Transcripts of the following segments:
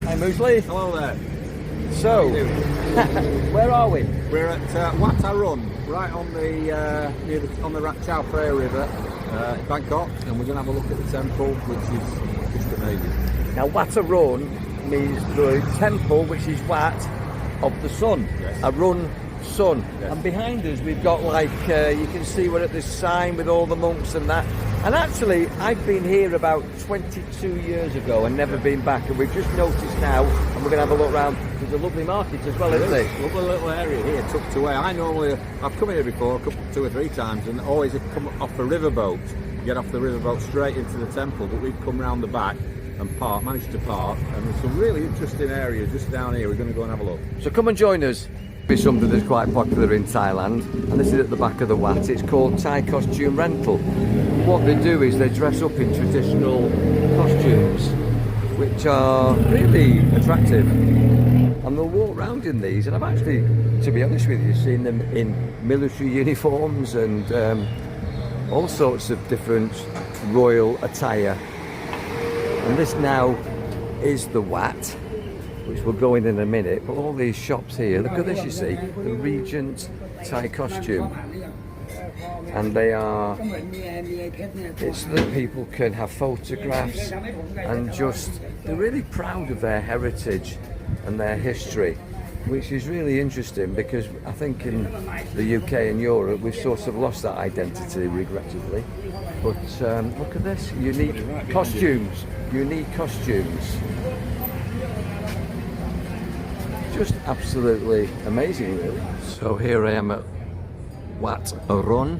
Hi Muesli. Hello there. So, where are we? We're at Wat Arun, right on the on the Chaophraya River in Bangkok, and we're going to have a look at the temple, which is just amazing. Now, Wat Arun means the temple, which is Wat of the sun. Yes. Arun, sun. Yes. And behind us, we've got you can see we're at this sign with all the monks and that. And actually, I've been here about 22 years ago and never been back. And we've just noticed now, and we're going to have a look around. There's a lovely market as well, isn't there? Lovely little area here, tucked away. I've come here before, two or three times, and always come off the riverboat. Get off the riverboat straight into the temple, but we've come round the back and managed to park. And there's some really interesting areas just down here. We're going to go and have a look. So come and join us. It's something that's quite popular in Thailand, and this is at the back of the Wat. It's called Thai costume rental. What they do is they dress up in traditional costumes, which are really attractive, and they'll walk around in these. And I've actually, to be honest with you, seen them in military uniforms and all sorts of different royal attire. And this now is the Wat, which we'll go in a minute, but all these shops here, look at this, you see, the Regent Thai costume. And they are, it's so that people can have photographs and they're really proud of their heritage and their history, which is really interesting because I think in the UK and Europe we've sort of lost that identity, regrettably. But look at this, unique costumes. Just absolutely amazing, really. So here I am at Wat Arun,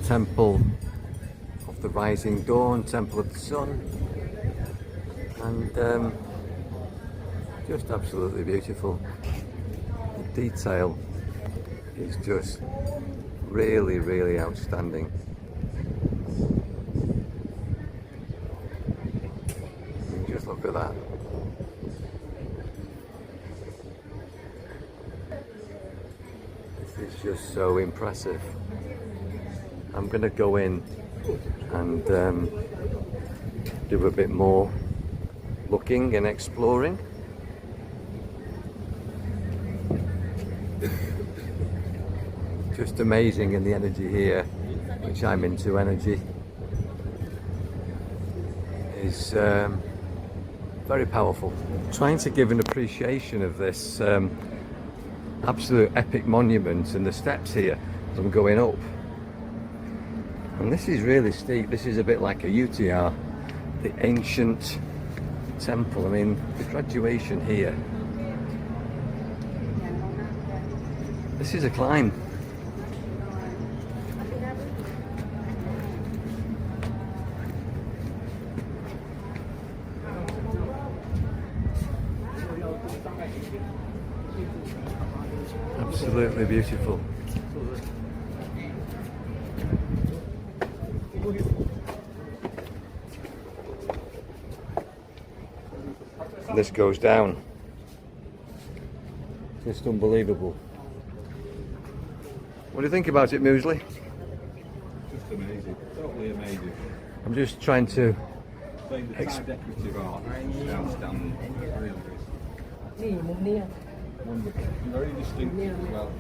Temple of the Rising Dawn, Temple of the Sun, and just absolutely beautiful. The detail is just really, really outstanding. Just look at that. It's just so impressive. I'm going to go in and do a bit more looking and exploring. Just amazing, and the energy here, which I'm into, energy, is very powerful. Trying to give an appreciation of this absolute epic monument and the steps here as I'm going up. And this is really steep. This is a bit like a UTR, the ancient temple. I mean, the graduation here. This is a climb. Absolutely beautiful. This goes down. Just unbelievable. What do you think about it, Muesli? Just amazing, totally amazing. I'm just trying to The Thai decorative art is outstanding. Really wonderful. Very distinctive as well.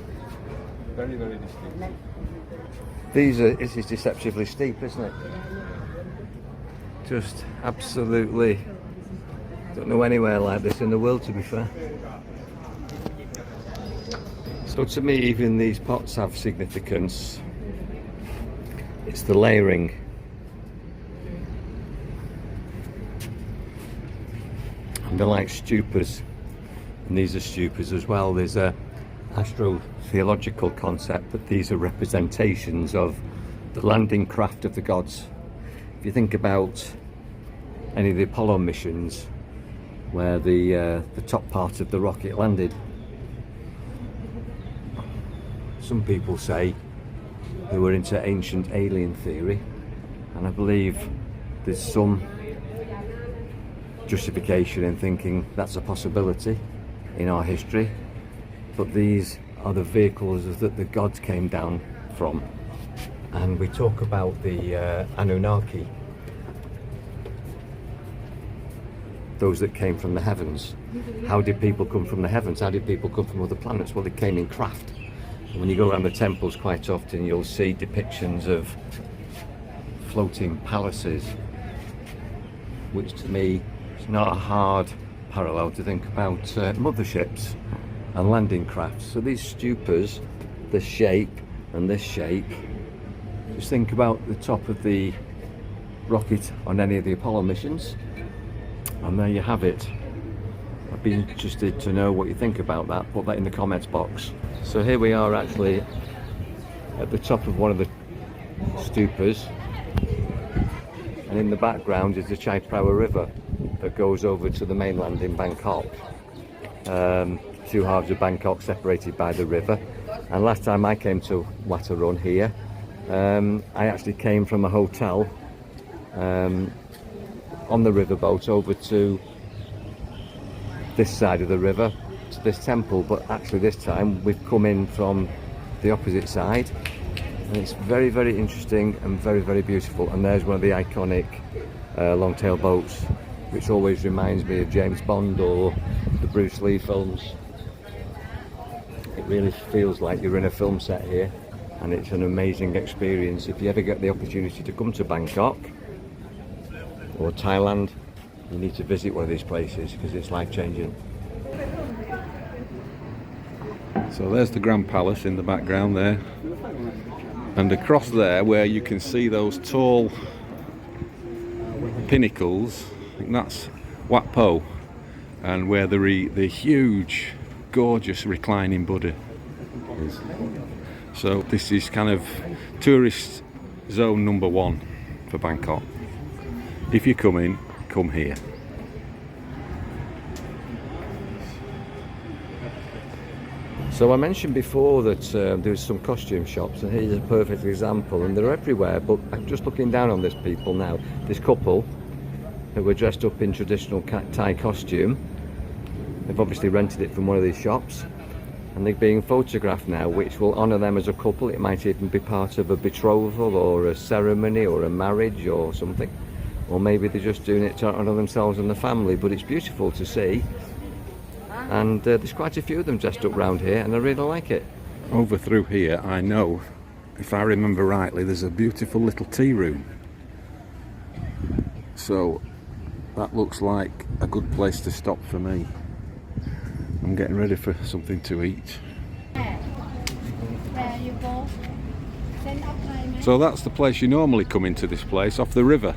Very, very distinctive. This is deceptively steep, isn't it? Just absolutely, don't know anywhere like this in the world, to be fair. So to me, even these pots have significance. It's the layering. And they're like stupas. And these are stupas as well. There's a astro-theological concept, but these are representations of the landing craft of the gods. If you think about any of the Apollo missions where the top part of the rocket landed, some people say they were into ancient alien theory, and I believe there's some justification in thinking that's a possibility in our history, but these are the vehicles that the gods came down from. And we talk about the Anunnaki, those that came from the heavens. How did people come from the heavens? How did people come from other planets? Well, they came in craft. And when you go around the temples quite often, you'll see depictions of floating palaces, which to me is not a hard parallel to think about motherships and landing crafts. So these stupas, this shape and this shape, just think about the top of the rocket on any of the Apollo missions, and there you have it. I'd be interested to know what you think about that. Put that in the comments box. So here we are actually at the top of one of the stupas, and in the background is the Chaophraya River that goes over to the mainland in Bangkok. Two halves of Bangkok separated by the river. And last time I came to Wat Arun here, I actually came from a hotel on the riverboat over to this side of the river, to this temple, but actually this time we've come in from the opposite side, and it's very, very interesting and very, very beautiful. And there's one of the iconic long-tail boats, which always reminds me of James Bond or the Bruce Lee films. It really feels like you're in a film set here, and it's an amazing experience. If you ever get the opportunity to come to Bangkok or Thailand, you need to visit one of these places because it's life-changing. So there's the Grand Palace in the background there, and across there where you can see those tall pinnacles, I think that's Wat Po, and where the huge gorgeous reclining Buddha is. So this is kind of tourist zone number 1 for Bangkok. If you come in, come here. So I mentioned before that there's some costume shops, and here's a perfect example, and they're everywhere. But I'm just looking down on this people now. This couple who were dressed up in traditional Thai costume, they've obviously rented it from one of these shops, and they're being photographed now, which will honour them as a couple. It might even be part of a betrothal or a ceremony or a marriage or something, or maybe they're just doing it to honour themselves and the family. But it's beautiful to see, and there's quite a few of them dressed up round here, and I really like it. Over through here, I know, if I remember rightly, there's a beautiful little tea room. So that looks like a good place to stop for me. I'm getting ready for something to eat. So that's the place you normally come into, this place off the river,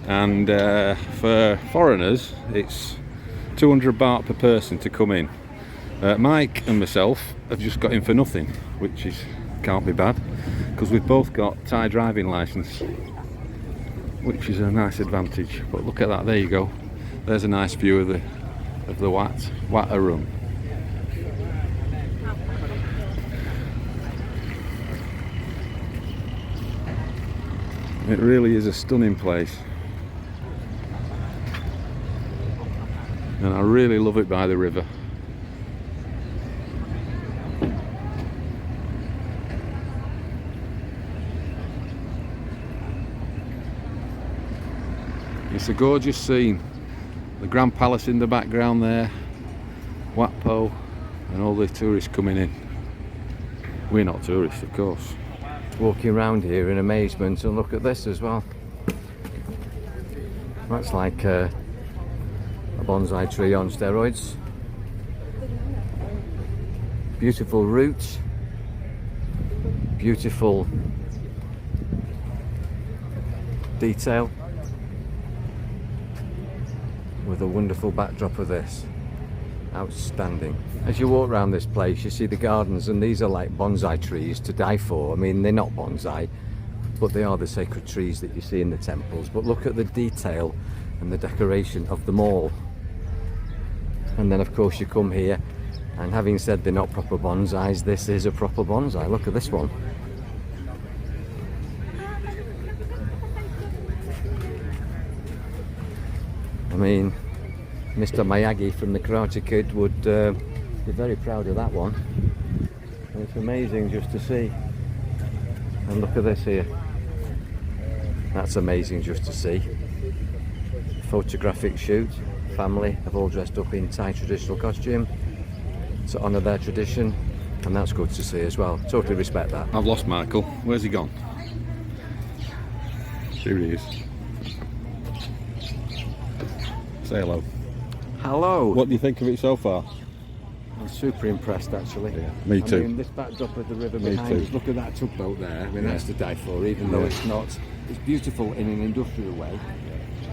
and for foreigners it's 200 baht per person to come in. Mike and myself have just got in for nothing, which can't be bad, because we've both got Thai driving licence, which is a nice advantage. But look at that, there you go. There's a nice view of the Wat Arun. It really is a stunning place, and I really love it by the river. It's a gorgeous scene. The Grand Palace in the background there, Wat Po, and all the tourists coming in. We're not tourists, of course. Walking around here in amazement, and look at this as well. That's like a bonsai tree on steroids. Beautiful roots, beautiful detail, with a wonderful backdrop of this. Outstanding. As you walk around this place, you see the gardens, and these are like bonsai trees to die for. I mean, they're not bonsai, but they are the sacred trees that you see in the temples. But look at the detail and the decoration of them all. And then of course you come here, and having said they're not proper bonsais, this is a proper bonsai. Look at this one. I mean, Mr. Miyagi from the Karate Kid would be very proud of that one. And it's amazing just to see. And look at this here. That's amazing just to see. Photographic shoot. family have all dressed up in Thai traditional costume to honour their tradition, and that's good to see as well. Totally respect that. I've lost Michael. Where's he gone? Here he is. Say hello. Hello. What do you think of it so far? I'm super impressed actually. Yeah, me too. I mean, this backdrop of the river Me behind too. us, look at that tugboat there. I mean, that's to die for, even though it's not. It's beautiful in an industrial way.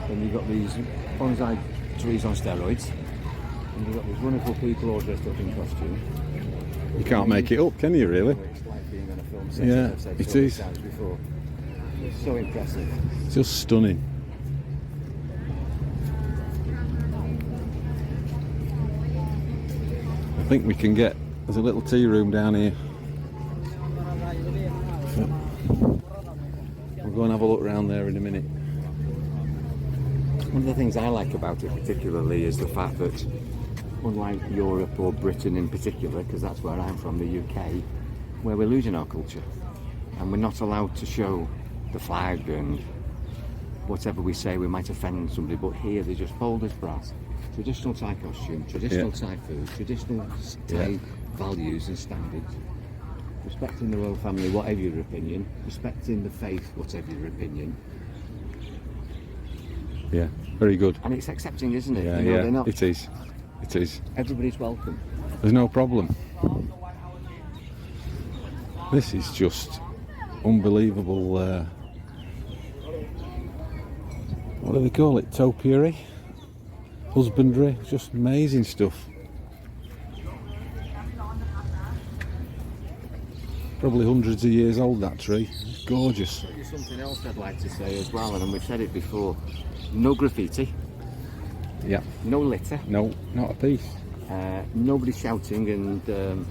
And you've got these bonsai trees on steroids, and you've got these wonderful people all dressed up in costume. You can't make it up, can you, really? It's like being on a film set, Yeah, as I've said it so many is. times before. It's so impressive. It's just stunning. I think we can get, there's a little tea room down here. We'll go and have a look around there in a minute. One of the things I like about it particularly is the fact that, unlike Europe or Britain in particular, because that's where I'm from, the UK, where we're losing our culture and we're not allowed to show the flag, and whatever we say we might offend somebody, but here they just bold as brass. Traditional Thai costume, traditional Thai food, traditional Thai values and standards. Respecting the royal family, whatever your opinion. Respecting the faith, whatever your opinion. Yeah, very good. And it's accepting, isn't it? Yeah, You know, yeah, they're not, it is. It is. everybody's welcome. There's no problem. This is just unbelievable. What do they call it? Topiary? Husbandry? Just amazing stuff. Probably hundreds of years old, that tree. It's gorgeous. There's something else I'd like to say as well, and we've said it before. No graffiti, Yeah. no litter, No, not a piece. nobody shouting, and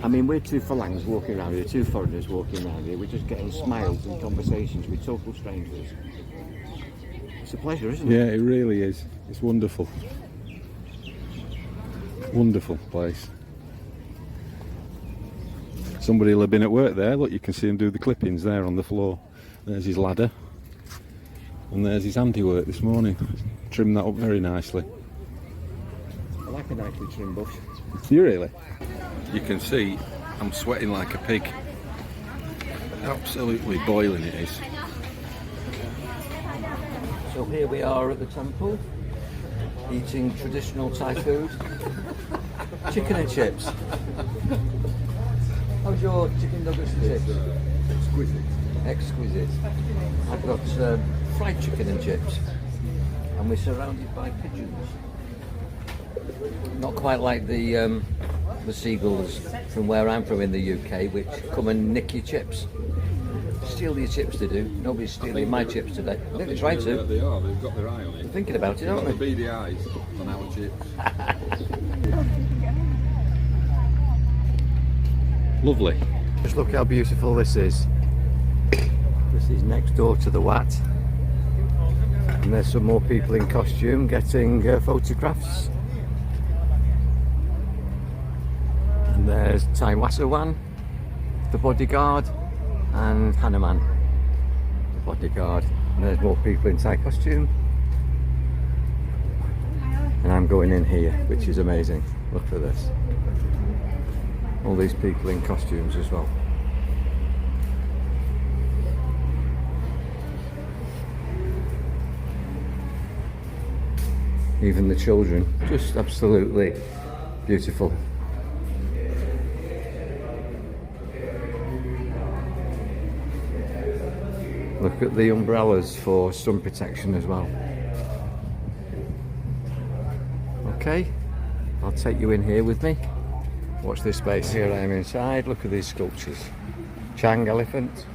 I mean, we're two phalangs walking around here, two foreigners walking around here. We're just getting smiles and conversations with total strangers. It's a pleasure, isn't it? Yeah, it really is. It's wonderful. Wonderful place. Somebody will have been at work there. Look, you can see him do the clippings there on the floor. There's his ladder. And there's his handiwork this morning. Trimmed that up very nicely. I like a nicely trimmed bush. Do you really? You can see I'm sweating like a pig. Absolutely boiling it is. So here we are at the temple, eating traditional Thai food. Chicken and chips. How's your chicken nuggets and chips? Exquisite. Exquisite. I've got fried chicken and chips, and we're surrounded by pigeons. Not quite like the seagulls from where I'm from in the UK, which come and nick your chips. Steal your chips to do. Nobody's stealing my chips today. I think they're trying to. They are. They've got their eye on it. They're thinking about it, aren't The they? beady eyes on our chips. Lovely. Just look how beautiful this is. This is next door to the Wat. And there's some more people in costume getting photographs. And there's Tai Wasawan, the bodyguard, and Hanuman, the bodyguard. And there's more people in Thai costume. And I'm going in here, which is amazing. Look at this. All these people in costumes as well. Even the children, just absolutely beautiful. Look at the umbrellas for sun protection as well. Okay, I'll take you in here with me. Watch this space. Here I am inside. Look at these sculptures. Chang elephant,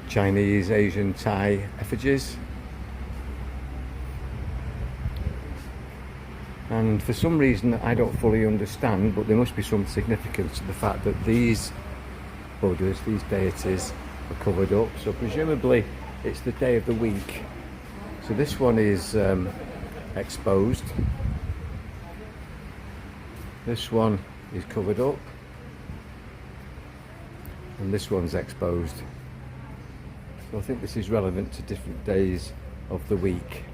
Chinese, Asian, Thai effigies. And for some reason I don't fully understand, but there must be some significance to the fact that these Buddhas, these deities, are covered up. So presumably it's the day of the week. So this one is exposed. This one is covered up. And this one's exposed. So I think this is relevant to different days of the week.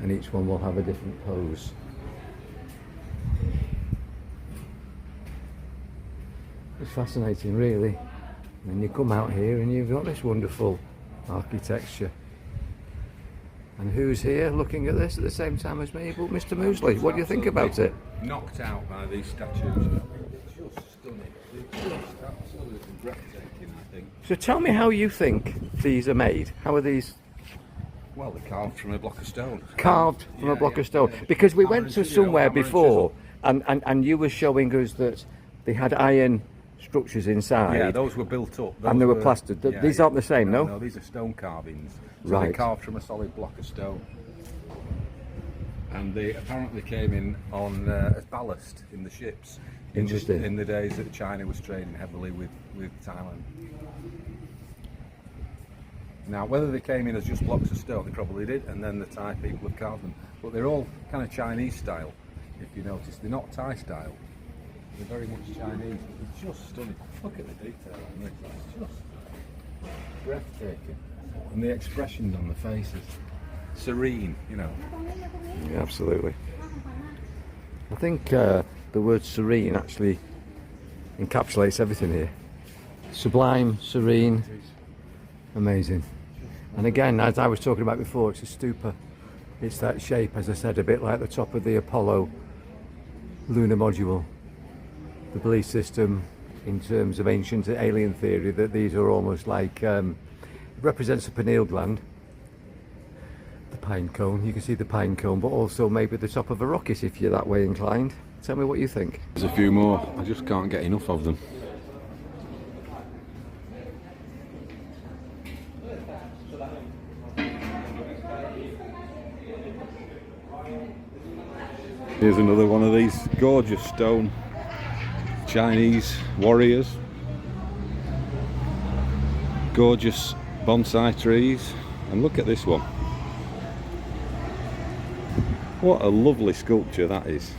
and each one will have a different pose. It's fascinating, really. And then you come out here and you've got this wonderful architecture. And who's here looking at this at the same time as me? But Mr. Muesli, what do you think about it? Knocked out by these statues. They're just stunning. They're just absolutely breathtaking, I think. So tell me how you think these are made. How are these Well, they're carved from a block of stone. carved from a block of stone? Because we went to somewhere before and you were showing us that they had iron structures inside. Yeah, those were built up. And they were plastered. These aren't the same, no? No, these are stone carvings. So Right. they're carved from a solid block of stone. And they apparently came in on as ballast in the ships. Interesting. In the days that China was trading heavily with Thailand. Now, whether they came in as just blocks of stone, they probably did, and then the Thai people have carved them. But they're all kind of Chinese style, if you notice. They're not Thai style. They're very much Chinese. They're just stunning. Look at the detail on this. It's just breathtaking. And the expressions on the faces. Serene, you know. Yeah, absolutely. I think the word serene actually encapsulates everything here. Sublime, serene, amazing. And again, as I was talking about before, it's a stupa. It's that shape, as I said, a bit like the top of the Apollo lunar module. The belief system in terms of ancient alien theory that these are almost like, it represents the pineal gland, the pine cone, you can see the pine cone, but also maybe the top of a rocket if you're that way inclined. Tell me what you think. There's a few more. I just can't get enough of them. Here's another one of these gorgeous stone Chinese warriors. Gorgeous bonsai trees. And look at this one. What a lovely sculpture that is.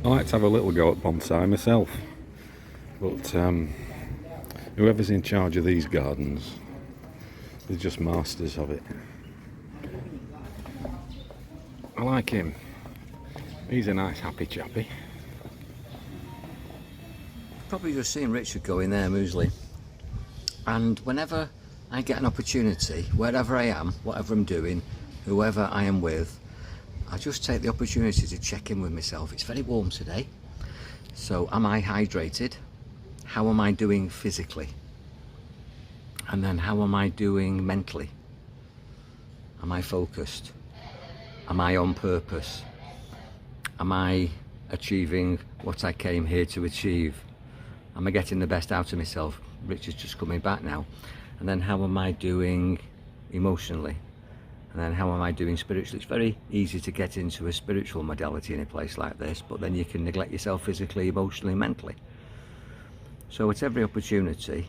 I like to have a little go at bonsai myself, but whoever's in charge of these gardens, they're just masters of it. I like him. He's a nice happy chappy. Probably just seen Richard go in there, Muesli. And whenever I get an opportunity, wherever I am, whatever I'm doing, whoever I am with, I just take the opportunity to check in with myself. It's very warm today, so am I hydrated? How am I doing physically? And then how am I doing mentally? Am I focused? Am I on purpose? Am I achieving what I came here to achieve? Am I getting the best out of myself? Richard's just coming back now. And then how am I doing emotionally? And then how am I doing spiritually? It's very easy to get into a spiritual modality in a place like this, but then you can neglect yourself physically, emotionally, mentally. So at every opportunity,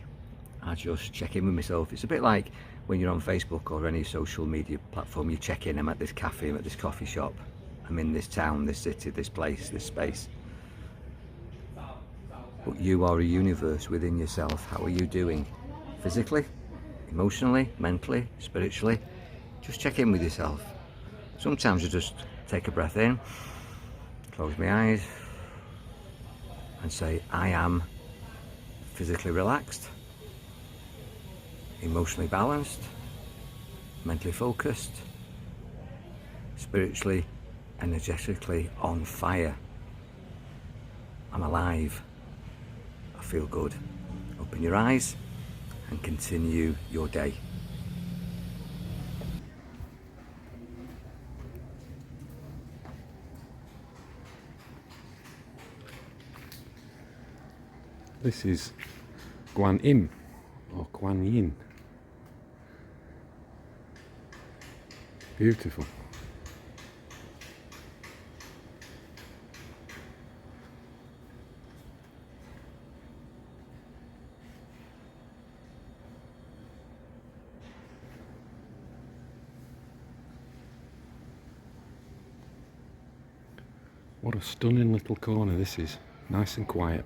I just check in with myself. It's a bit like when you're on Facebook or any social media platform, you check in, I'm at this cafe, I'm at this coffee shop, I'm in this town, this city, this place, this space. But you are a universe within yourself. How are you doing? Physically, emotionally, mentally, spiritually? Just check in with yourself. Sometimes you just take a breath in, close my eyes, and say, I am physically relaxed, emotionally balanced, mentally focused, spiritually, energetically on fire. I'm alive. I feel good. Open your eyes and continue your day. This is Guan Im or Guan Yin. Beautiful. What a stunning little corner this is. Nice and quiet.